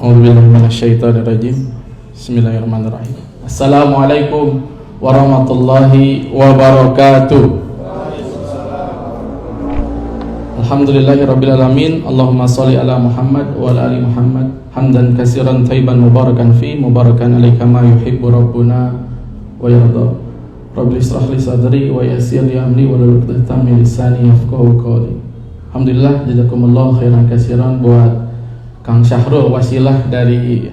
A'udzubillahi minasyaitonirrajim. Bismillahirrahmanirrahim. Assalamualaikum warahmatullahi wabarakatuh. Alhamdulillahirabbil alamin. Allahumma shalli ala Muhammad wa ala ali Muhammad hamdan katsiran thayyiban mubarakan fi mubarakan alaihi kama yuhibbu rabbuna wa yarda. Rabbi ishrah li sadri wa yassir li amri wa hlul 'uqdatam min lisani yafqahu qawli. Alhamdulillah, jazakumullah khairan katsiran buat Kang Syahrul, wasilah dari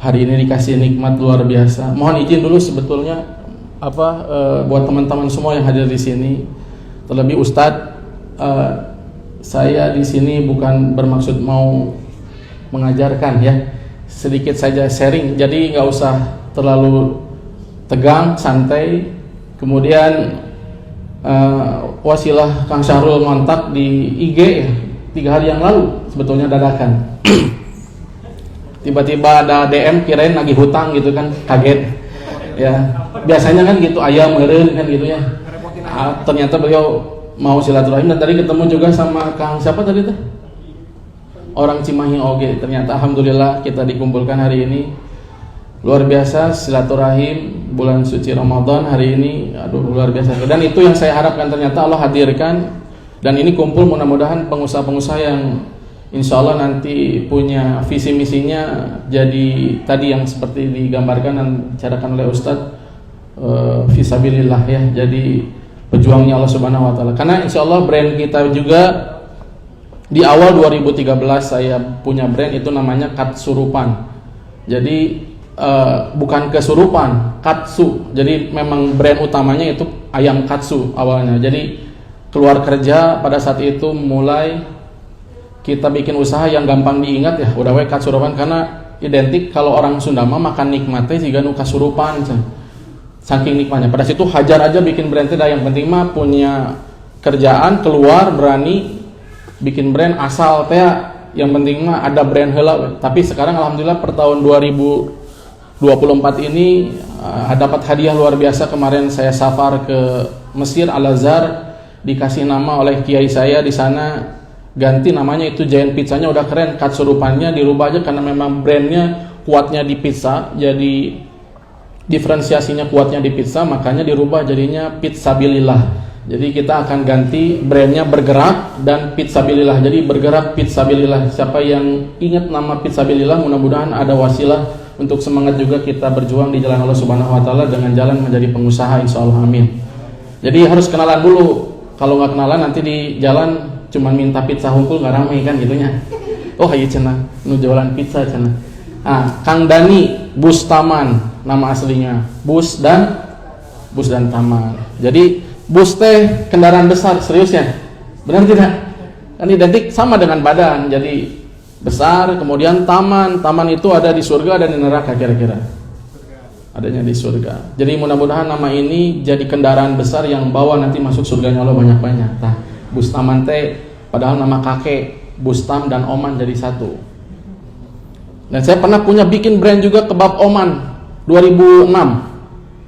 hari ini dikasih nikmat luar biasa. Mohon izin dulu sebetulnya buat teman-teman semua yang hadir di sini, terlebih Ustadz, saya di sini bukan bermaksud mau mengajarkan ya, sedikit saja sharing, jadi nggak usah terlalu tegang, santai. Kemudian wasilah Kang Syahrul ngontak di IG ya, 3 hari yang lalu, sebetulnya dadakan. Tiba-tiba ada DM, kirain lagi hutang gitu kan, kaget ya. Biasanya kan gitu, ayam meureun kan gitu ya. Ternyata beliau mau silaturahim, dan tadi ketemu juga sama Kang siapa tadi tuh? Orang Cimahi oge. Ternyata alhamdulillah kita dikumpulkan hari ini. Luar biasa silaturahim bulan suci Ramadan hari ini. Aduh, luar biasa. Dan itu yang saya harapkan, ternyata Allah hadirkan. Dan ini kumpul mudah-mudahan pengusaha-pengusaha yang insya Allah nanti punya visi misinya jadi tadi yang seperti digambarkan dan dicarakan oleh Ustadz, fisabilillah ya, jadi pejuangnya Allah Subhanahu Wa Taala. Karena insya Allah brand kita juga di awal 2013 saya punya brand itu namanya Katsurupan. Jadi bukan kesurupan, katsu. Jadi memang brand utamanya itu ayam katsu awalnya. Jadi keluar kerja pada saat itu mulai kita bikin usaha yang gampang diingat ya, udah we Katsurupan, karena identik kalau orang Sunda mah makan nikmatnya juga nu kasurupan, saking nikmatnya. Pada situ hajar aja bikin brand teh, yang penting mah punya kerjaan, keluar berani bikin brand asal teh, yang penting mah ada brand heula. Tapi sekarang alhamdulillah per tahun 2024 ini dapat hadiah luar biasa. Kemarin saya safar ke Mesir, Al-Azhar, dikasih nama oleh kiai saya di sana, ganti namanya itu Giant Pizzanya, udah keren. Katsurupannya dirubah aja karena memang brandnya kuatnya di pizza, jadi diferensiasinya kuatnya di pizza, makanya dirubah jadinya Pizzabilillah. Jadi kita akan ganti brandnya Bergerak dan Pizzabilillah. Jadi Bergerak Pizzabilillah. Siapa yang ingat nama Pizzabilillah, mudah-mudahan ada wasilah untuk semangat juga kita berjuang di jalan Allah Subhanahu Wa Taala dengan jalan menjadi pengusaha, insya Allah, amin. Jadi harus kenalan dulu. Kalau nggak kenalan nanti di jalan cuman minta pizza hungkul nggak ramai kan gitunya. Oh iya cenah, nu jualan pizza cenah. Kang Dani Bustaman nama aslinya, Bus dan Taman. Jadi bus teh kendaraan besar, serius ya? Benar tidak? Kan identik sama dengan badan, jadi besar. Kemudian taman itu ada di surga dan di neraka kira-kira. Adanya di surga. Jadi mudah-mudahan nama ini jadi kendaraan besar yang bawa nanti masuk surganya Allah banyak-banyak. Nah, Bustaman teh padahal nama kakek, Bustam dan Oman jadi satu. Dan saya pernah punya bikin brand juga kebab Oman 2006.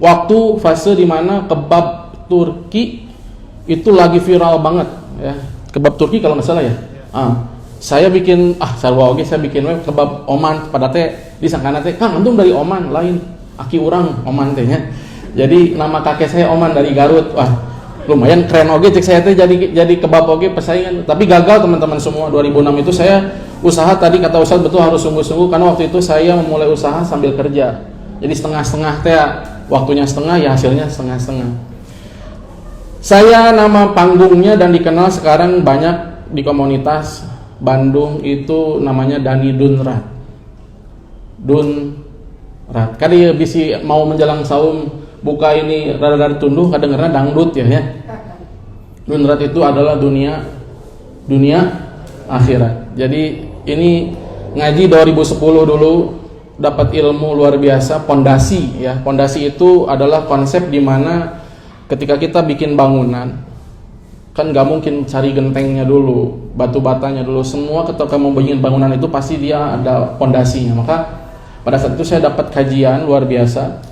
Waktu fase dimana kebab Turki itu lagi viral banget ya. Kebab Turki kalau nggak salah ya. Saya bikin sarwa oge, saya bikin kebab Oman, pada teh disangkana teh Kang antum dari Oman, lain aki urang Oman tehnya. Jadi nama kakek saya Oman dari Garut. Wah, lumayan keren oge cek saya teh jadi kebab oge persaingan. Tapi gagal teman-teman semua. 2006 itu saya usaha, tadi kata Ustaz betul, harus sungguh-sungguh karena waktu itu saya memulai usaha sambil kerja. Jadi setengah-setengah teh, waktunya setengah ya hasilnya setengah-setengah. Saya nama panggungnya dan dikenal sekarang banyak di komunitas Bandung itu namanya Dani Dunrat. Kan dia bisa mau menjelang saum buka ini rada-rada tunduh, kedengeran dangdut ya. Dunrat itu adalah dunia akhirat. Jadi ini ngaji 2010 dulu dapat ilmu luar biasa, pondasi ya. Pondasi itu adalah konsep di mana ketika kita bikin bangunan kan nggak mungkin cari gentengnya dulu, batu batanya dulu, semua ketika mau bikin bangunan itu pasti dia ada pondasinya. Maka pada saat itu saya dapat kajian luar biasa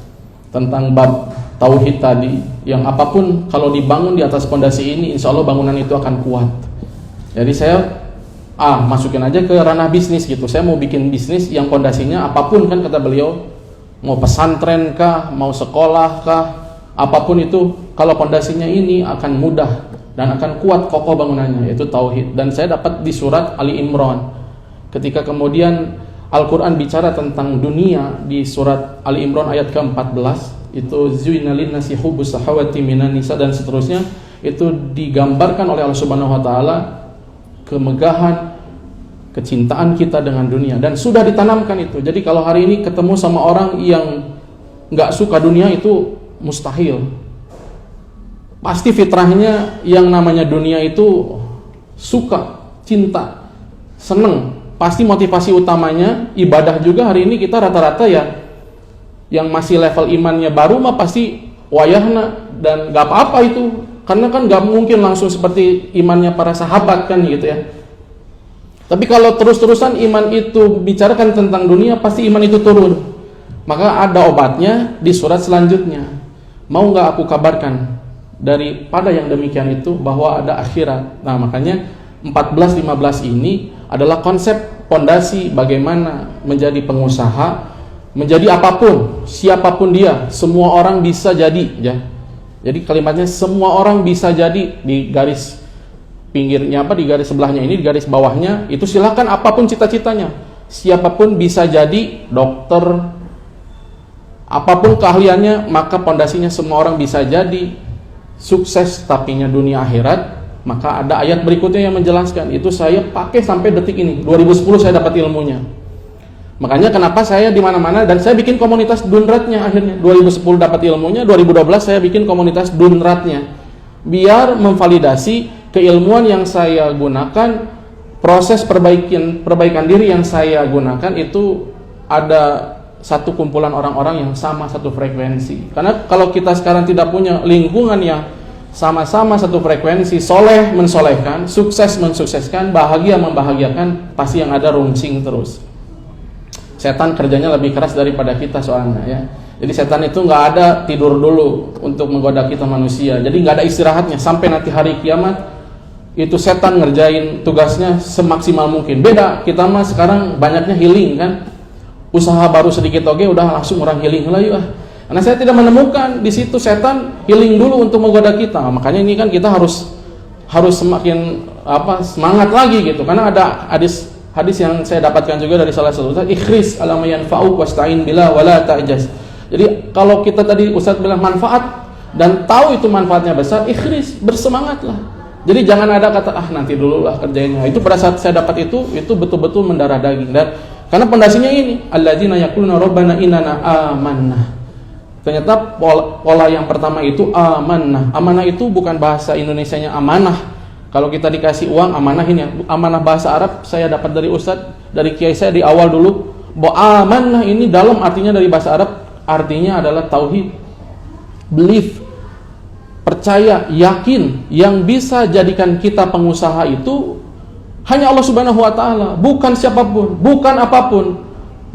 tentang bab tauhid tadi, yang apapun kalau dibangun di atas pondasi ini insya Allah bangunan itu akan kuat. Jadi saya masukin aja ke ranah bisnis gitu. Saya mau bikin bisnis yang pondasinya apapun kan kata beliau, mau pesantren kah, mau sekolah kah, apapun itu kalau pondasinya ini akan mudah dan akan kuat kokoh bangunannya, yaitu tauhid. Dan saya dapat di surat Ali Imran ketika kemudian Al-Quran bicara tentang dunia di surat Ali Imran ayat ke-14 itu zuina linnasi hubbus shahawati minan nisa dan seterusnya, itu digambarkan oleh Allah Subhanahu wa taala kemegahan kecintaan kita dengan dunia dan sudah ditanamkan itu. Jadi kalau hari ini ketemu sama orang yang nggak suka dunia itu mustahil. Pasti fitrahnya yang namanya dunia itu suka, cinta, seneng. Pasti motivasi utamanya ibadah juga. Hari ini kita rata-rata ya yang masih level imannya baru mah pasti wayahna dan gak apa-apa itu, karena kan gak mungkin langsung seperti imannya para sahabat kan gitu ya. Tapi kalau terus-terusan iman itu bicarakan tentang dunia, pasti iman itu turun. Maka ada obatnya di surat selanjutnya. Mau gak aku kabarkan daripada yang demikian itu bahwa ada akhirat. Nah makanya 14-15 ini adalah konsep pondasi bagaimana menjadi pengusaha, menjadi apapun, siapapun dia, semua orang bisa jadi ya. Jadi kalimatnya semua orang bisa jadi, di garis pinggirnya di garis sebelahnya ini, di garis bawahnya itu silakan apapun cita-citanya. Siapapun bisa jadi dokter, apapun keahliannya, maka pondasinya semua orang bisa jadi sukses tapinya dunia akhirat. Maka ada ayat berikutnya yang menjelaskan, itu saya pakai sampai detik ini. 2010 saya dapat ilmunya. Makanya kenapa saya di mana-mana dan saya bikin komunitas Dunratnya akhirnya. 2010 dapat ilmunya, 2012 saya bikin komunitas Dunratnya. Biar memvalidasi keilmuan yang saya gunakan, proses perbaikan diri yang saya gunakan itu ada satu kumpulan orang-orang yang sama satu frekuensi. Karena kalau kita sekarang tidak punya lingkungan yang sama-sama satu frekuensi, soleh mensolehkan, sukses mensukseskan, bahagia membahagiakan, pasti yang ada rungsing terus. Setan kerjanya lebih keras daripada kita soalnya ya. Jadi setan itu nggak ada tidur dulu untuk menggoda kita manusia. Jadi nggak ada istirahatnya sampai nanti hari kiamat. Itu setan ngerjain tugasnya semaksimal mungkin. Beda kita mah sekarang banyaknya healing kan. Usaha baru sedikit oke udah langsung orang healing lah yuk. Karena saya tidak menemukan di situ setan healing dulu untuk menggoda kita. Makanya ini kan kita harus semakin semangat lagi gitu. Karena ada hadis yang saya dapatkan juga dari salah satu ustaz, ikhris ala ma yanfa'uk wasta'in billah wala ta'jaz. Jadi kalau kita tadi ustaz bilang manfaat dan tahu itu manfaatnya besar, ikhris, bersemangatlah. Jadi jangan ada kata nanti dulu lah kerjainnya. Itu pada saat saya dapat itu betul-betul mendarah daging. Dan karena pondasinya ini, alladzina yaquluna rabbana innana amanna. Ternyata pola yang pertama itu amanah. Amanah itu bukan bahasa Indonesianya amanah. Kalau kita dikasih uang, amanah ini ya. Amanah bahasa Arab saya dapat dari ustadz, dari kiai saya di awal dulu, bahwa amanah ini dalam artinya dari bahasa Arab, artinya adalah tauhid, belief, percaya, yakin. Yang bisa jadikan kita pengusaha itu hanya Allah Subhanahu wa taala, bukan siapapun, bukan apapun.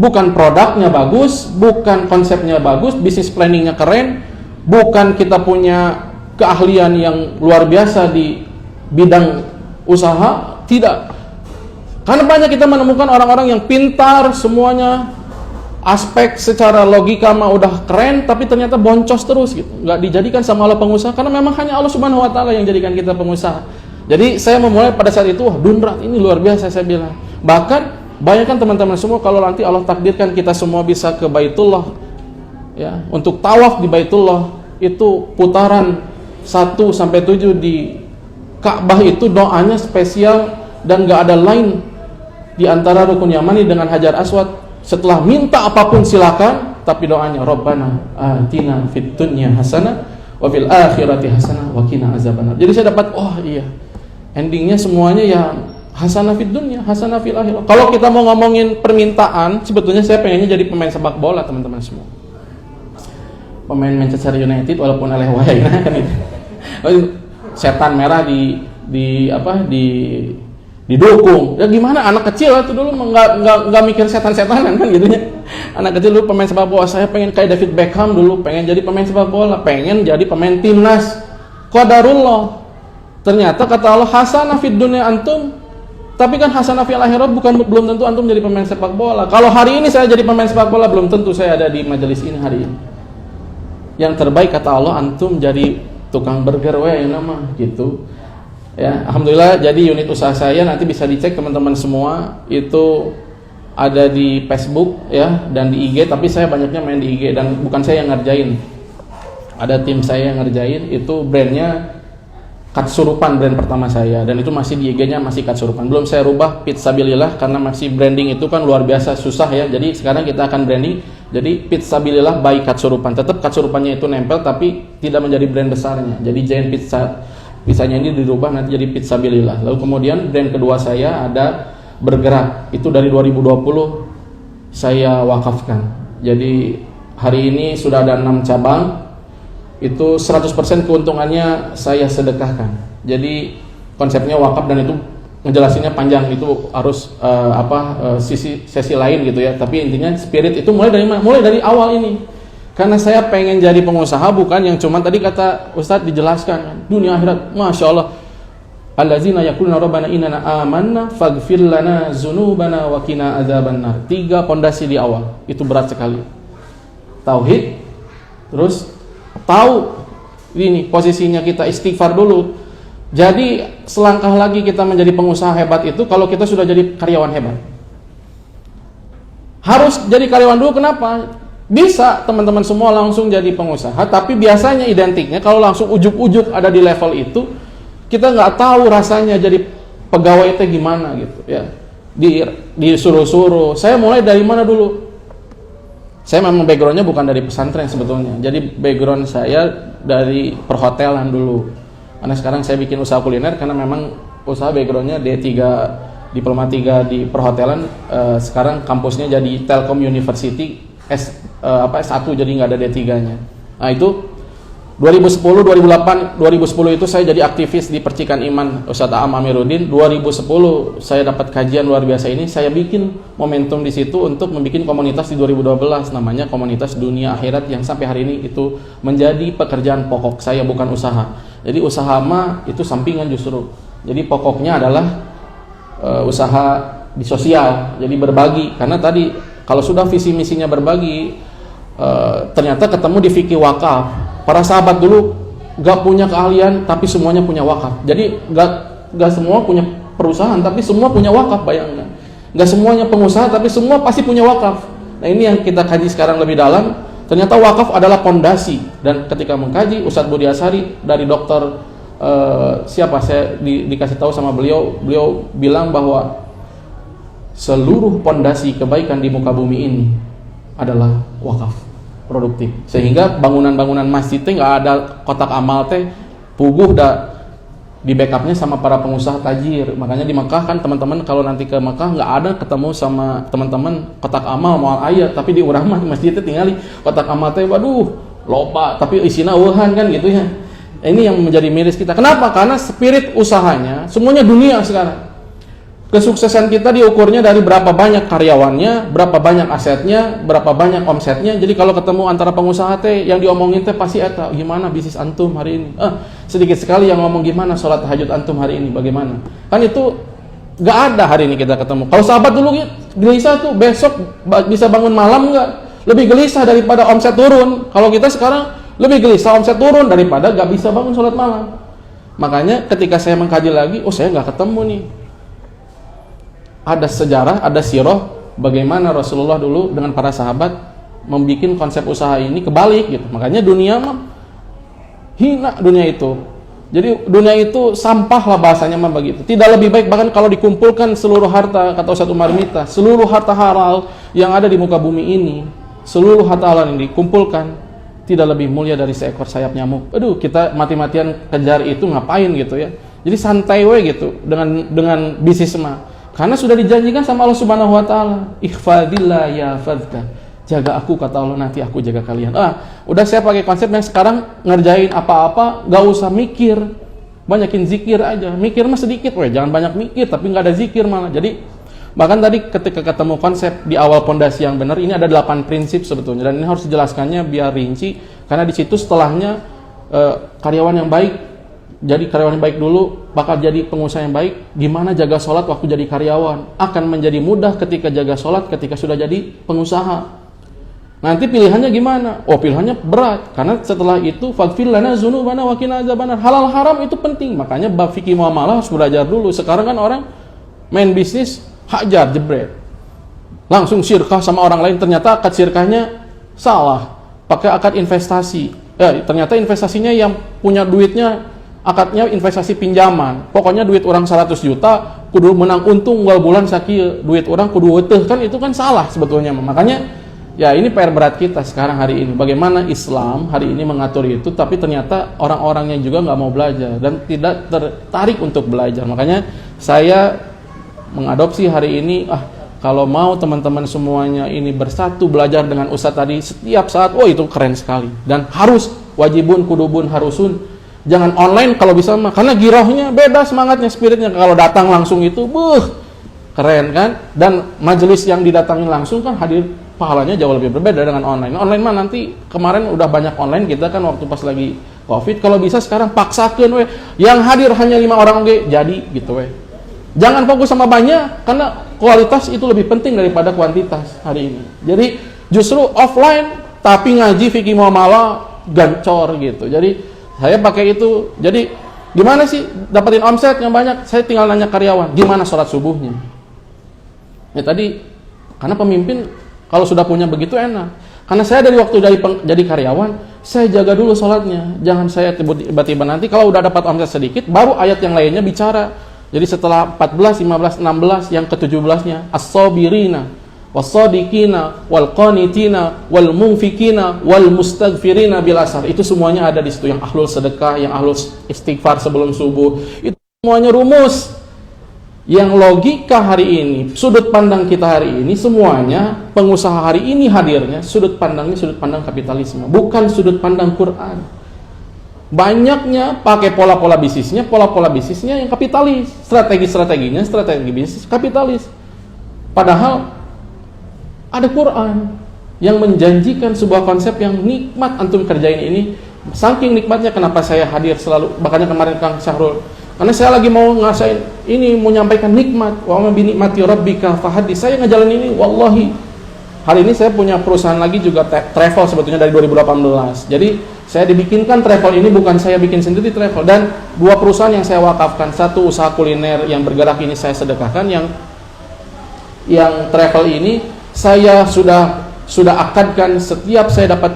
Bukan produknya bagus, bukan konsepnya bagus, bisnis planningnya keren, bukan kita punya keahlian yang luar biasa di bidang usaha, tidak. Karena banyak kita menemukan orang-orang yang pintar semuanya, aspek secara logika mah udah keren, tapi ternyata boncos terus gitu, nggak dijadikan sama Allah pengusaha, karena memang hanya Allah Subhanahu wa taala yang jadikan kita pengusaha. Jadi saya memulai pada saat itu, Dunrat ini luar biasa saya bilang. Bahkan bayangkan teman-teman semua kalau nanti Allah takdirkan kita semua bisa ke Baitullah ya, untuk tawaf di Baitullah, itu putaran 1-7 di Ka'bah itu doanya spesial dan gak ada lain di antara rukun Yamani dengan Hajar Aswad. Setelah minta apapun silakan, tapi doanya Rabbana atina fid dunya hasanah wa fil akhirati hasanah wa qina azabannar. Jadi saya dapat iya, endingnya semuanya ya hasanah fid dunya, hasanah fil akhirah. Kalau kita mau ngomongin permintaan, sebetulnya saya pengennya jadi pemain sepak bola teman-teman semua. Pemain Manchester United walaupun oleh wayangna kan itu. Setan merah didukung. Ya gimana anak kecil itu dulu nggak mikir setan-setanan kan gitunya. Anak kecil dulu pemain sepak bola, saya pengen kayak David Beckham dulu, pengen jadi pemain sepak bola, pengen jadi pemain timnas. Qadarullah. Ternyata kata Allah hasanah fid dunya antum Tapi kan hasanah fil akhirah belum tentu antum jadi pemain sepak bola. Kalau hari ini saya jadi pemain sepak bola, belum tentu saya ada di majelis ini hari ini. Yang terbaik kata Allah, antum jadi tukang burger yang nama gitu. Ya, alhamdulillah jadi unit usaha saya nanti bisa dicek teman-teman semua, itu ada di Facebook ya dan di IG, tapi saya banyaknya main di IG dan bukan saya yang ngerjain. Ada tim saya yang ngerjain, itu brandnya Katsurupan, brand pertama saya, dan itu masih di IG-nya masih Katsurupan. Belum saya rubah Pizzabilillah karena masih branding itu kan luar biasa susah ya. Jadi sekarang kita akan branding jadi Pizzabilillah by Katsurupan. Tetap Katsurupannya itu nempel tapi tidak menjadi brand besarnya. Jadi Giant Pizzanya ini dirubah nanti jadi Pizzabilillah. Lalu kemudian brand kedua saya ada Bergerak. Itu dari 2020 saya wakafkan. Jadi hari ini sudah ada 6 cabang. Itu 100% keuntungannya saya sedekahkan. Jadi konsepnya wakaf dan itu ngejelasinnya panjang, itu harus sesi lain gitu ya. Tapi intinya spirit itu mulai dari awal ini. Karena saya pengen jadi pengusaha, bukan yang cuma tadi kata Ustadz dijelaskan dunia akhirat. Masya Allah. Allazina yaquluna rabbana innana amanna faghfir lana dzunubana wa qina adzabannar. 3 pondasi di awal. Itu berat sekali. Tauhid, terus tahu ini posisinya kita istighfar dulu. Jadi selangkah lagi kita menjadi pengusaha hebat itu kalau kita sudah jadi karyawan hebat. Harus jadi karyawan dulu, kenapa? Bisa teman-teman semua langsung jadi pengusaha, tapi biasanya identiknya kalau langsung ujuk-ujuk ada di level itu, kita nggak tahu rasanya jadi pegawai itu gimana gitu ya. Disuruh-suruh. Saya mulai dari mana dulu? Saya memang backgroundnya bukan dari pesantren sebetulnya. Jadi background saya dari perhotelan dulu. Karena sekarang saya bikin usaha kuliner karena memang usaha backgroundnya D3, Diploma 3 di perhotelan. Sekarang kampusnya jadi Telkom University S1, jadi nggak ada D3-nya. Nah itu 2010, 2008, 2010 itu saya jadi aktivis di Percikan Iman Ustadz Aam Amiruddin. 2010 saya dapat kajian luar biasa ini, saya bikin momentum di situ untuk membuat komunitas di 2012 namanya Komunitas Dunia Akhirat yang sampai hari ini itu menjadi pekerjaan pokok saya, bukan usaha. Jadi usaha mah itu sampingan justru. Jadi pokoknya adalah usaha di sosial, jadi berbagi. Karena tadi kalau sudah visi misinya berbagi, ternyata ketemu di fikih wakaf. Para sahabat dulu gak punya keahlian tapi semuanya punya wakaf. Jadi gak semua punya perusahaan tapi semua punya wakaf, bayangkan. Gak semuanya pengusaha tapi semua pasti punya wakaf. Nah ini yang kita kaji sekarang lebih dalam. Ternyata wakaf adalah pondasi. Dan ketika mengkaji, Ustadz Budi Asari dari dokter saya dikasih tahu sama beliau bilang bahwa seluruh pondasi kebaikan di muka bumi ini adalah wakaf produktif, sehingga bangunan-bangunan masjid teh nggak ada kotak amal teh puguh dah di backupnya sama para pengusaha tajir. Makanya di Mekah kan teman-teman kalau nanti ke Mekah nggak ada ketemu sama teman-teman kotak amal mau ayat, tapi di urang mah masjid teh tinggali kotak amal teh waduh loba tapi isina eueuhan kan gitu ya. Ini yang menjadi miris kita. Kenapa? Karena spirit usahanya semuanya dunia sekarang. Kesuksesan kita diukurnya dari berapa banyak karyawannya, berapa banyak asetnya, berapa banyak omsetnya. Jadi kalau ketemu antara pengusaha teh yang diomongin teh pasti eta, gimana bisnis antum hari ini? Sedikit sekali yang ngomong gimana sholat tahajud antum hari ini, bagaimana? Kan itu gak ada hari ini kita ketemu. Kalau sahabat dulu gelisah tuh, besok bisa bangun malam nggak? Lebih gelisah daripada omset turun. Kalau kita sekarang lebih gelisah omset turun daripada gak bisa bangun sholat malam. Makanya ketika saya mengkaji lagi, saya nggak ketemu nih. Ada sejarah, ada sirah bagaimana Rasulullah dulu dengan para sahabat membuat konsep usaha ini kebalik gitu. Makanya dunia mah hina dunia itu. Jadi dunia itu sampah lah bahasanya mah begitu. Tidak lebih baik bahkan kalau dikumpulkan seluruh harta, kata Ustadz Umar Mita, seluruh harta halal yang ada di muka bumi ini, seluruh harta halal ini dikumpulkan tidak lebih mulia dari seekor sayap nyamuk. Aduh, kita mati-matian kejar itu ngapain gitu ya. Jadi santai we gitu dengan bisnis mah. Karena sudah dijanjikan sama Allah Subhanahu wa taala, "Ikhfadillah ya fadka." Jaga aku kata Allah, nanti aku jaga kalian. Udah saya pakai konsep yang sekarang ngerjain apa-apa gak usah mikir. Banyakin zikir aja. Mikir mah sedikit, jangan banyak mikir tapi nggak ada zikir malah. Jadi bahkan tadi ketika ketemu konsep di awal pondasi yang benar, ini ada 8 prinsip sebetulnya dan ini harus dijelaskannya biar rinci karena di situ setelahnya karyawan yang baik jadi karyawan yang baik dulu, bakal jadi pengusaha yang baik. Gimana jaga sholat waktu jadi karyawan? Akan menjadi mudah ketika jaga sholat ketika sudah jadi pengusaha. Nanti pilihannya gimana? Oh, pilihannya berat. Karena setelah itu, faghfir lana dzunubana wa qina adzabannar. Halal haram itu penting. Makanya bab fikih muamalah harus belajar dulu. Sekarang kan orang main bisnis, hajar, jebret. Langsung syirkah sama orang lain, ternyata akad syirkahnya salah. Pakai akad investasi. Ternyata investasinya yang punya duitnya, akadnya investasi pinjaman. Pokoknya duit orang 100 juta, kudu menang untung wal bulan sakieu. Duit orang kudu weuteuh, kan itu kan salah sebetulnya. Makanya ya ini PR berat kita sekarang hari ini. Bagaimana Islam hari ini mengatur itu, tapi ternyata orang-orangnya juga nggak mau belajar dan tidak tertarik untuk belajar. Makanya saya mengadopsi hari ini, kalau mau teman-teman semuanya ini bersatu belajar dengan Ustadz tadi setiap saat, itu keren sekali. Dan harus, wajibun, kudubun, harusun. Jangan online kalau bisa mah, karena girohnya beda semangatnya, spiritnya. Kalau datang langsung itu, keren kan? Dan majelis yang didatangi langsung kan hadir, pahalanya jauh lebih berbeda dengan online. Online mah nanti, kemarin udah banyak online kita kan waktu pas lagi Covid. Kalau bisa sekarang paksakeun yang hadir hanya 5 orang jadi gitu Jangan fokus sama banyak, karena kualitas itu lebih penting daripada kuantitas hari ini. Jadi justru offline tapi ngaji fikih muamalah gancor gitu. Jadi saya pakai itu. Jadi gimana sih dapetin omset yang banyak? Saya tinggal nanya karyawan, gimana sholat subuhnya? Ya tadi, karena pemimpin kalau sudah punya begitu enak. Karena saya dari waktu jadi karyawan, saya jaga dulu sholatnya. Jangan saya tiba-tiba nanti kalau udah dapat omset sedikit, baru ayat yang lainnya bicara. Jadi setelah 14, 15, 16, yang ke-17-nya, as-sabirina, was-sadiqina, wal-qanitina, wal-munfikina, wal-mustaghfirina bil asar. Itu semuanya ada di situ. Yang ahlul sedekah, yang ahlul istighfar sebelum subuh. Itu semuanya rumus. Yang logika hari ini, sudut pandang kita hari ini, semuanya pengusaha hari ini hadirnya, sudut pandangnya sudut pandang kapitalisme, bukan sudut pandang Quran. Banyaknya pakai pola-pola bisnisnya yang kapitalis, strategi-strateginya strategi bisnis kapitalis. Padahal ada Quran yang menjanjikan sebuah konsep yang nikmat antum kerjain ini. Saking nikmatnya kenapa saya hadir selalu, makanya kemarin Kang Syahrul, karena saya lagi mau ngasain ini, mau nyampaikan nikmat. Wa ma bi nikmati rabbika fahaddits. Saya ngejalanin ini, wallahi. Hari ini saya punya perusahaan lagi juga travel sebetulnya dari 2018. Jadi saya dibikinkan travel ini, bukan saya bikin sendiri travel. Dan 2 perusahaan yang saya wakafkan, satu usaha kuliner yang bergerak ini saya sedekahkan, yang travel ini saya sudah akadkan setiap saya dapat,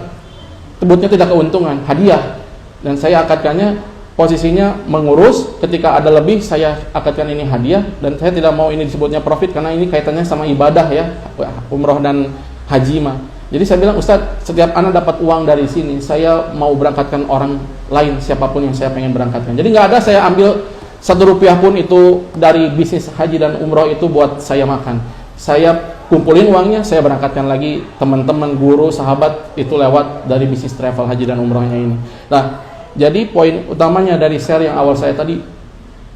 sebutnya tidak keuntungan, hadiah. Dan saya akadkannya posisinya mengurus, ketika ada lebih saya akadkan ini hadiah, dan saya tidak mau ini disebutnya profit karena ini kaitannya sama ibadah ya, umroh dan haji mah. Jadi saya bilang, Ustadz, setiap anak dapat uang dari sini, saya mau berangkatkan orang lain, siapapun yang saya pengen berangkatkan. Jadi nggak ada saya ambil 1 rupiah pun itu dari bisnis haji dan umroh itu buat saya makan. Saya kumpulin uangnya, saya berangkatkan lagi teman-teman, guru, sahabat, itu lewat dari bisnis travel haji dan umrohnya ini. Nah, jadi poin utamanya dari share yang awal saya tadi,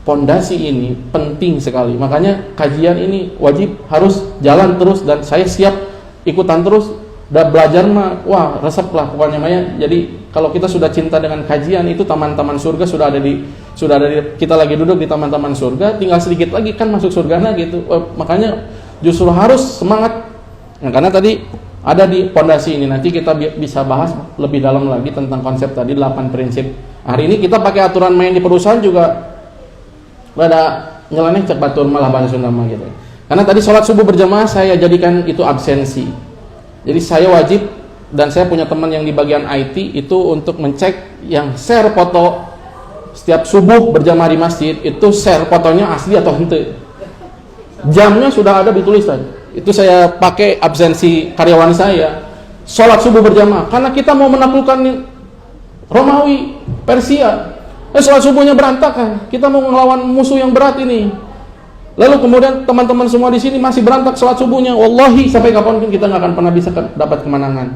pondasi ini penting sekali. Makanya kajian ini wajib harus jalan terus, dan saya siap ikutan terus. Udah belajar mah, wah resep lah pokoknya Maya. Jadi kalau kita sudah cinta dengan kajian itu, taman-taman surga sudah ada di kita lagi duduk di taman-taman surga, tinggal sedikit lagi kan masuk surganya gitu. Makanya justru harus semangat. Nah, karena tadi ada di pondasi ini, nanti kita bisa bahas lebih dalam lagi tentang konsep tadi 8 prinsip. Hari ini kita pakai aturan main di perusahaan juga pada nyeleneh cek batur malah bahasa Sunda mah gitu. Karena tadi sholat subuh berjamaah saya jadikan itu absensi. Jadi saya wajib, dan saya punya teman yang di bagian IT itu untuk mencek yang share foto setiap subuh berjamaah di masjid, itu share fotonya asli atau henteu. Jamnya sudah ada ditulisan. Itu saya pakai absensi karyawan saya. Sholat subuh berjamaah karena kita mau menaklukkan Romawi, Persia. Sholat subuhnya berantakan. Kita mau melawan musuh yang berat ini. Lalu kemudian teman-teman semua di sini masih berantak sholat subuhnya. Wallahi sampai kapanpun kita nggak akan pernah bisa dapat kemenangan.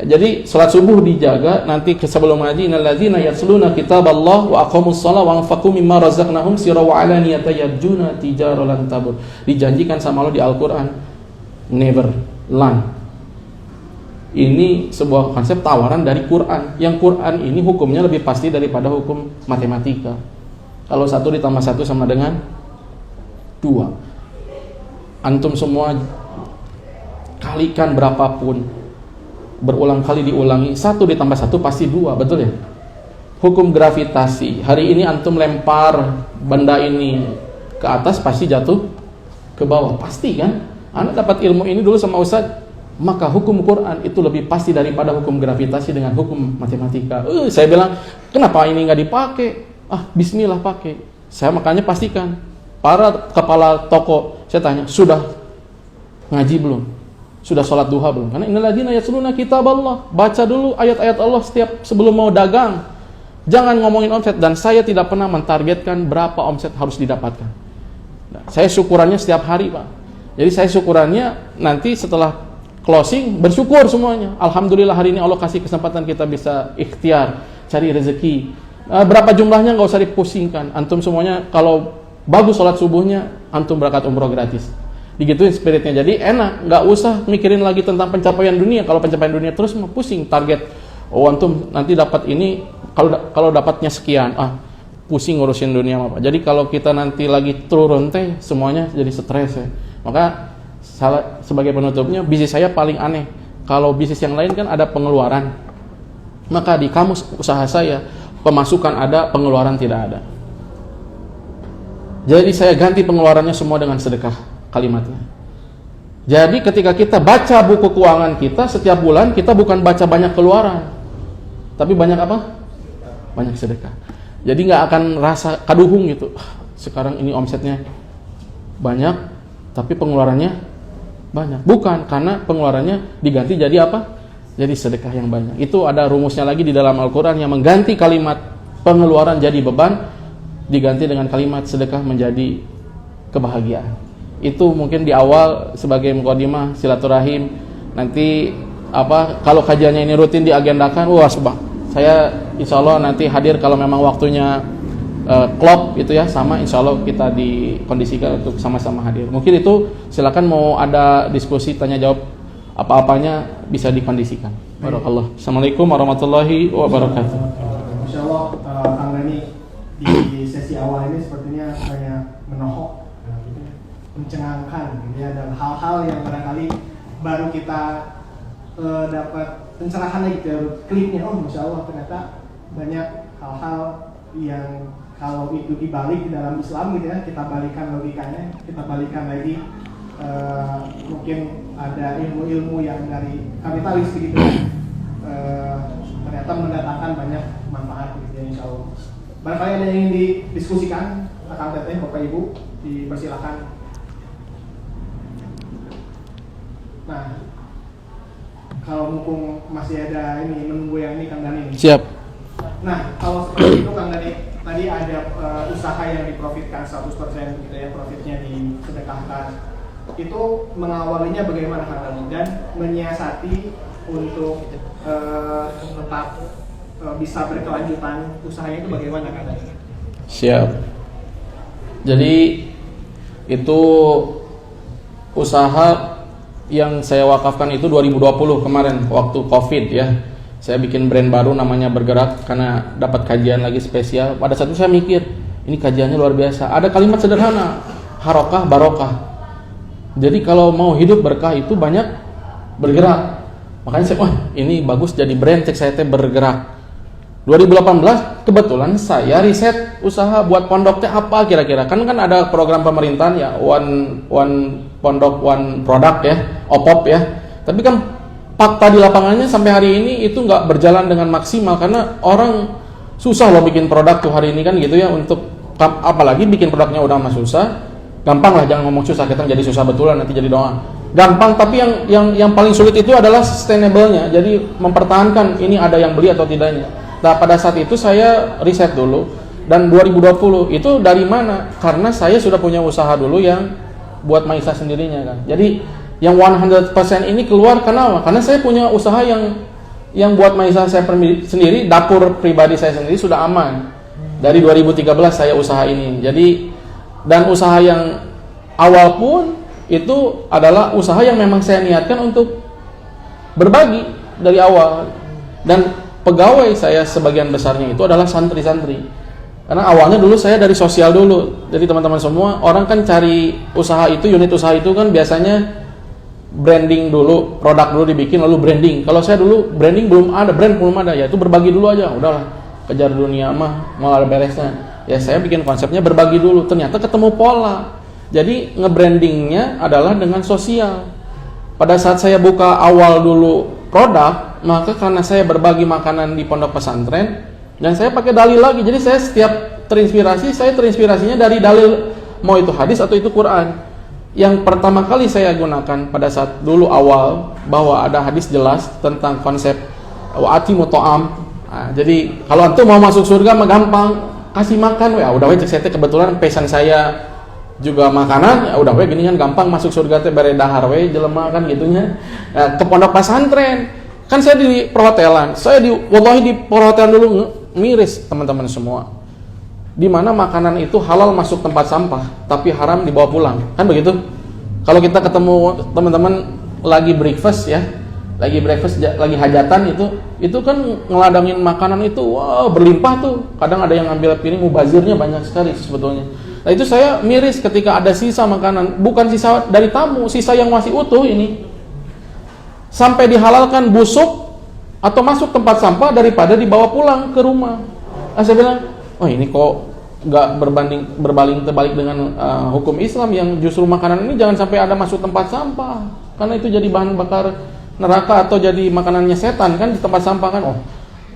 Jadi sholat subuh dijaga. Nanti sebelum ngaji, innalladzina yatluna kitaballah wa aqamus shalah wa anfaqu mimma razaqnahum sirran wa alaniyatan yarjuna tijaratan lan tabur. Dijanjikan sama Allah di Al-Qur'an, never land. Ini sebuah konsep tawaran dari Quran. Yang Quran ini hukumnya lebih pasti daripada hukum matematika. Kalau 1 ditambah 1 sama dengan 2. Antum semua kalikan berapapun, berulang kali diulangi, 1 ditambah 1 pasti 2, betul ya? Hukum gravitasi, hari ini antum lempar benda ini ke atas pasti jatuh ke bawah, pasti kan? Anda dapat ilmu ini dulu sama Ustaz. Maka hukum Quran itu lebih pasti daripada hukum gravitasi dengan hukum matematika. Saya bilang, kenapa ini nggak dipakai? Bismillah pakai. Saya makanya pastikan, para kepala toko, saya tanya, sudah ngaji belum? Sudah sholat duha belum? Karena innalladzina yatluna kitab Allah, baca dulu ayat-ayat Allah setiap sebelum mau dagang. Jangan ngomongin omset, dan saya tidak pernah mentargetkan berapa omset harus didapatkan. Nah, saya syukurannya setiap hari, Pak. Jadi saya syukurannya nanti setelah closing, bersyukur semuanya. Alhamdulillah hari ini Allah kasih kesempatan kita bisa ikhtiar, cari rezeki. Berapa jumlahnya nggak usah dipusingkan. Antum semuanya kalau bagus sholat subuhnya, antum berangkat umroh gratis. Digituin spiritnya. Jadi enak, nggak usah mikirin lagi tentang pencapaian dunia. Kalau pencapaian dunia terus mau pusing target. Antum nanti dapat ini, kalau dapatnya sekian, pusing ngurusin dunia apa. Jadi kalau kita nanti lagi turun teh, semuanya jadi stres ya. Maka sebagai penutupnya, bisnis saya paling aneh. Kalau bisnis yang lain kan ada pengeluaran, maka di kamus usaha saya pemasukan ada, pengeluaran tidak ada. Jadi saya ganti pengeluarannya semua dengan sedekah kalimatnya. Jadi ketika kita baca buku keuangan kita setiap bulan, kita bukan baca banyak keluaran, tapi banyak apa? Banyak sedekah. Jadi nggak akan rasa kaduhung gitu. Sekarang ini omsetnya banyak, tapi pengeluarannya banyak. Bukan, karena pengeluarannya diganti jadi apa? Jadi sedekah yang banyak. Itu ada rumusnya lagi di dalam Al-Quran yang mengganti kalimat pengeluaran jadi beban, diganti dengan kalimat sedekah menjadi kebahagiaan. Itu mungkin di awal sebagai mukadimah silaturahim. Nanti kalau kajiannya ini rutin diagendakan, saya insya Allah nanti hadir kalau memang waktunya klop itu ya, sama insya Allah kita dikondisikan untuk sama-sama hadir. Mungkin itu silakan, mau ada diskusi tanya jawab apa-apanya bisa dikondisikan. Barakallah. Assalamualaikum warahmatullahi wabarakatuh. Insya Allah Kang Dani di sesi awal ini sepertinya saya menohok, mencengangkan gitu ya, dan hal-hal yang barangkali baru kita dapat pencerahan gitu ya, klipnya. Masya Allah ternyata banyak hal-hal yang kalau itu dibalik di dalam Islam gitu ya, kita balikan logikanya, kita balikan lagi, mungkin ada ilmu-ilmu yang dari kapitalis gitu, ternyata mendatangkan banyak manfaat gitu ya, insya Allah. Barangkali ada yang ingin didiskusikan, Akang Teteh, Bapak Ibu, dipersilakan. Nah, kalau mumpung masih ada ini menunggu yang ini, Kang Dani. Siap. Nah, kalau seperti itu Kang Dani, tadi ada usaha yang diprofitkan 100% gitu ya, profitnya disedekahkan. Itu mengawalinya bagaimana Kang Dani, dan menyiasati untuk tetap bisa berkelanjutan usahanya itu bagaimana Kang Dani? Siap. Jadi itu usaha yang saya wakafkan itu 2020 kemarin waktu Covid ya. Saya bikin brand baru namanya Bergerak karena dapat kajian lagi spesial. Pada saat itu saya mikir, ini kajiannya luar biasa. Ada kalimat sederhana, harokah barokah. Jadi kalau mau hidup berkah itu banyak bergerak. Makanya saya, ini bagus jadi brand, cek saya Bergerak. 2018 kebetulan saya riset usaha buat pondoknya apa kira-kira. Kan ada program pemerintahan ya, one pondok one product ya, OPOP ya. Tapi kan fakta di lapangannya sampai hari ini itu nggak berjalan dengan maksimal karena orang susah loh bikin produk tuh hari ini kan gitu ya. Untuk apalagi bikin produknya udah mah susah, gampang lah, jangan ngomong susah, kita jadi susah betulan nanti jadi doa. Gampang, tapi yang paling sulit itu adalah sustainable-nya. Jadi mempertahankan ini ada yang beli atau tidaknya. Nah pada saat itu saya riset dulu, dan 2020 itu dari mana? Karena saya sudah punya usaha dulu yang buat Maisa sendirinya kan. Jadi yang 100% ini keluar karena apa? Karena saya punya usaha yang buat Maisa saya sendiri, dapur pribadi saya sendiri sudah aman. Dari 2013 saya usaha ini. Jadi dan usaha yang awal pun itu adalah usaha yang memang saya niatkan untuk berbagi. dari awal. Dan pegawai saya sebagian besarnya itu adalah santri-santri. Karena awalnya dulu saya dari sosial dulu. Jadi teman-teman semua, orang kan cari usaha itu, unit usaha itu kan biasanya branding dulu, produk dulu dibikin lalu branding. Kalau saya dulu branding belum ada, brand belum ada, ya itu berbagi dulu aja. Udahlah, kejar dunia mah mau ada beresnya. Ya saya bikin konsepnya berbagi dulu. Ternyata ketemu pola. Jadi nge-brandingnya adalah dengan sosial. Pada saat saya buka awal dulu produk, maka karena saya berbagi makanan di pondok pesantren dan saya pakai dalil lagi. Jadi saya setiap terinspirasinya dari dalil, mau itu hadis atau itu Quran. Yang pertama kali saya gunakan pada saat dulu awal bahwa ada hadis jelas tentang konsep wa'ati muto'am. Nah, jadi kalau antum mau masuk surga mah gampang, kasih makan. Ya udah cek saya kebetulan pesan saya juga makanan, ya udah gini kan gampang masuk surga teh bare dahar we jelema kan gitunya. Nah, ke pondok pesantren kan saya di perhotelan. Wallahi di perhotelan dulu miris teman-teman semua. Di mana makanan itu halal masuk tempat sampah, tapi haram dibawa pulang. Kan begitu? Kalau kita ketemu teman-teman lagi breakfast ya, lagi hajatan itu kan ngeladangin makanan itu wah berlimpah tuh. Kadang ada yang ngambil piring, mubazirnya banyak sekali sebetulnya. Nah itu saya miris ketika ada sisa makanan, bukan sisa dari tamu, sisa yang masih utuh ini sampai dihalalkan busuk atau masuk tempat sampah daripada dibawa pulang ke rumah. Nah, saya bilang, oh ini kok nggak berbaling terbalik dengan hukum Islam yang justru makanan ini jangan sampai ada masuk tempat sampah karena itu jadi bahan bakar neraka atau jadi makanannya setan kan di tempat sampah kan. Oh,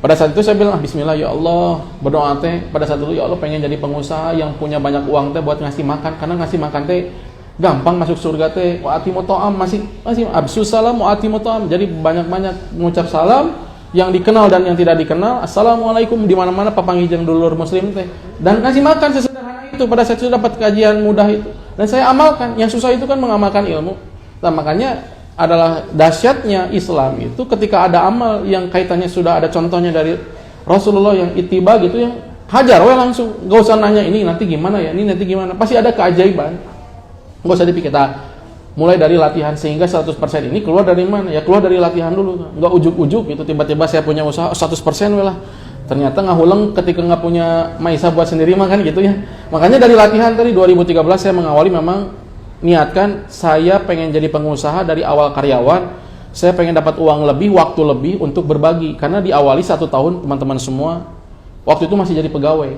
pada saat itu saya bilang bismillah ya Allah, berdoa teh pada saat itu ya Allah pengen jadi pengusaha yang punya banyak uang teh buat ngasih makan, karena ngasih makan teh gampang masuk surga teh. Wa atimu ta'am masih absus salam wa atimu ta'am. Jadi banyak-banyak mengucap salam yang dikenal dan yang tidak dikenal. Assalamualaikum di mana-mana papangijeng dulur muslim teh. Dan ngasih makan sesederhana itu pada saat itu dapat kajian mudah itu. Dan saya amalkan. Yang susah itu kan mengamalkan ilmu. Nah, makanya adalah dahsyatnya Islam itu ketika ada amal yang kaitannya sudah ada contohnya dari Rasulullah yang ittiba gitu ya, hajar we langsung, gak usah nanya ini nanti gimana ya, ini nanti gimana, pasti ada keajaiban, gak usah dipikir. Mulai dari latihan sehingga 100% ini keluar dari mana ya, keluar dari latihan dulu, gak ujuk-ujuk gitu tiba-tiba saya punya usaha 100% we lah, ternyata ngahuleng ketika nggak punya maisa buat sendiri mah kan gitu ya. Makanya dari latihan tadi 2013 saya mengawali memang niatkan saya pengen jadi pengusaha dari awal karyawan, saya pengen dapat uang lebih, waktu lebih untuk berbagi. Karena diawali 1 tahun teman-teman semua, waktu itu masih jadi pegawai.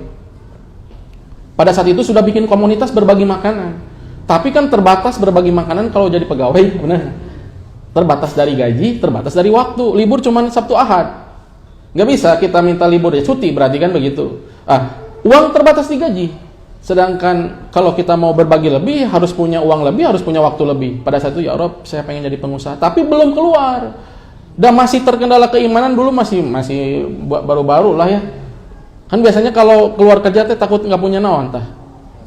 Pada saat itu sudah bikin komunitas berbagi makanan, tapi kan terbatas berbagi makanan kalau jadi pegawai, benar? Terbatas dari gaji, terbatas dari waktu. Libur cuma Sabtu Ahad, nggak bisa kita minta libur ya cuti, berarti kan begitu. Uang terbatas di gaji. Sedangkan kalau kita mau berbagi lebih, harus punya uang lebih, harus punya waktu lebih. Pada saat itu ya Rob, saya pengen jadi pengusaha, tapi belum keluar. Dan masih terkendala keimanan dulu, masih baru-baru lah ya. Kan biasanya kalau keluar kerja teh takut nggak punya naon tah,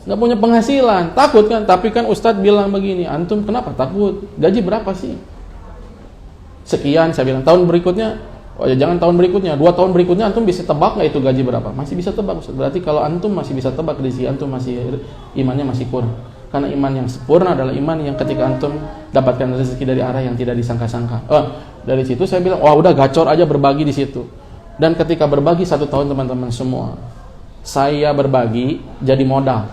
nggak punya penghasilan, takut kan. Tapi kan Ustadz bilang begini, antum kenapa takut? Gaji berapa sih? Sekian, saya bilang. Tahun berikutnya, oh ya jangan tahun berikutnya, 2 tahun berikutnya antum bisa tebak nggak itu gaji berapa? Masih bisa tebak. Berarti kalau antum masih bisa tebak, di sini antum masih imannya masih kurang. Karena iman yang sempurna adalah iman yang ketika antum dapatkan rezeki dari arah yang tidak disangka-sangka. Dari situ saya bilang, wah udah gacor aja berbagi di situ. Dan ketika berbagi 1 tahun teman-teman semua, saya berbagi jadi modal.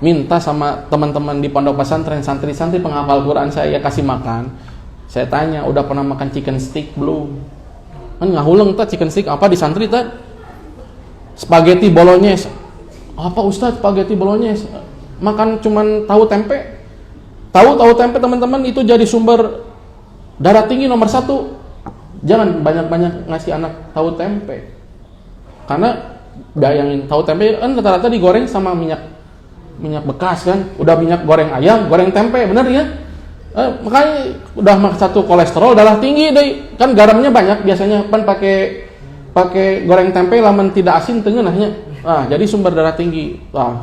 Minta sama teman-teman di pondok pesantren, santri-santri penghafal Quran saya kasih makan. Saya tanya, udah pernah makan chicken stick belum? Kan ngahuleng tah chicken stick apa di santri tah? Spaghetti bolognese. Apa Ustaz spaghetti bolognese? Makan cuman tahu tempe. Tahu tempe teman-teman itu jadi sumber darah tinggi nomor 1. Jangan banyak-banyak ngasih anak tahu tempe. Karena bayangin tahu tempe kan rata-rata digoreng sama minyak bekas kan. Udah minyak goreng ayam, goreng tempe, bener ya? Makanya udah satu kolesterol darah tinggi deh, kan garamnya banyak biasanya kan pakai goreng tempe lamun tidak asin tengenahnya. Jadi sumber darah tinggi.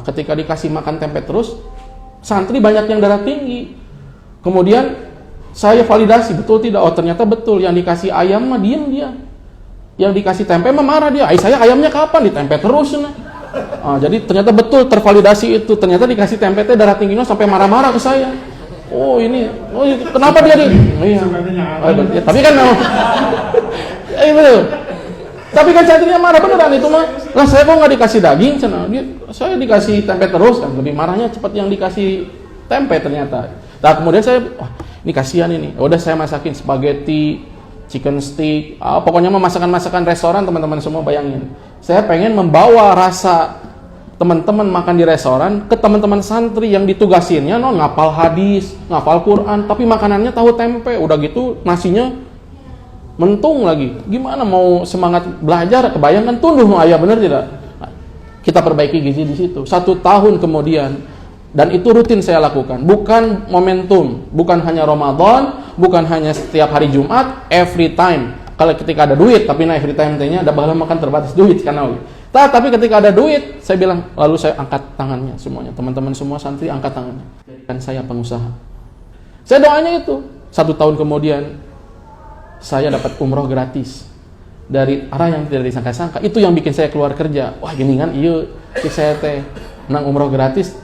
Ketika dikasih makan tempe terus, santri banyak yang darah tinggi. Kemudian saya validasi betul tidak, oh ternyata betul, yang dikasih ayam mah diem dia, yang dikasih tempe mah marah dia. Saya ayamnya kapan ditempe terus nah. Jadi ternyata betul tervalidasi itu, ternyata dikasih tempe teh darah tingginya sampai marah-marah ke saya. Oh ini kenapa dia di? Iya. Tapi kan Betul. Tapi kan santrinya marah beneran itu mah. Lah saya kok nggak dikasih daging, saya dikasih tempe terus kan. Lebih marahnya cepat yang dikasih tempe ternyata. Nah kemudian saya, wah ini kasihan ini. Udah saya masakin spaghetti, chicken stick, pokoknya mah masakan-masakan restoran teman-teman semua bayangin. Saya pengen membawa rasa teman-teman makan di restoran ke teman-teman santri yang ditugasinnya ngapal hadis, ngapal Quran, tapi makanannya tahu tempe. Udah gitu nasinya mentung lagi. Gimana mau semangat belajar? Kebayangkan tunduh ayah bener tidak? Nah, kita perbaiki gizi di situ. 1 tahun kemudian, dan itu rutin saya lakukan. Bukan momentum, bukan hanya Ramadan, bukan hanya setiap hari Jumat, every time. Kalau ketika ada duit, tapi every time nya ada bahala makan terbatas duit karena tapi ketika ada duit, saya bilang, lalu saya angkat tangannya semuanya. Teman-teman semua santri angkat tangannya. Jadikan saya pengusaha. Saya doanya itu. 1 tahun kemudian saya dapat umroh gratis dari arah yang tidak disangka-sangka. Itu yang bikin saya keluar kerja. Wah gini kan, iya saya teh nang umroh gratis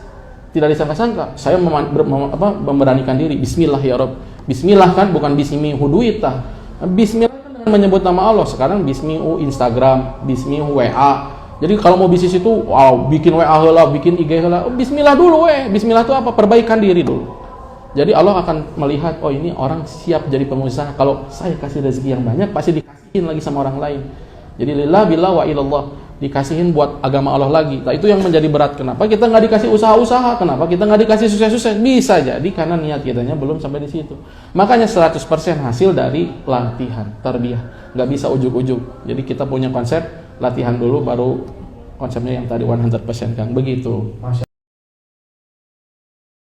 tidak disangka-sangka. Saya memberanikan diri. Bismillah ya Rob. Bismillah kan bukan bismi huduita. Bismillah kan dengan menyebut nama Allah. Sekarang bismi Instagram, bismi WA. Jadi kalau mau bisnis itu, wow, bikin WA heula, bikin IG heula. Bismillah dulu Bismillah itu apa? Perbaikan diri dulu. Jadi Allah akan melihat, oh ini orang siap jadi pengusaha. Kalau saya kasih rezeki yang banyak, pasti dikasihin lagi sama orang lain. Jadi lillah billah wa ilallah, dikasihin buat agama Allah lagi. Nah itu yang menjadi berat. Kenapa kita nggak dikasih usaha-usaha? Kenapa kita nggak dikasih sukses-sukses? Bisa jadi karena niat kitanya belum sampai di situ. Makanya 100% hasil dari latihan, tarbiyah. Nggak bisa ujuk-ujuk. Jadi kita punya konsep latihan dulu, baru konsepnya yang tadi 100% Kang. Begitu. Masya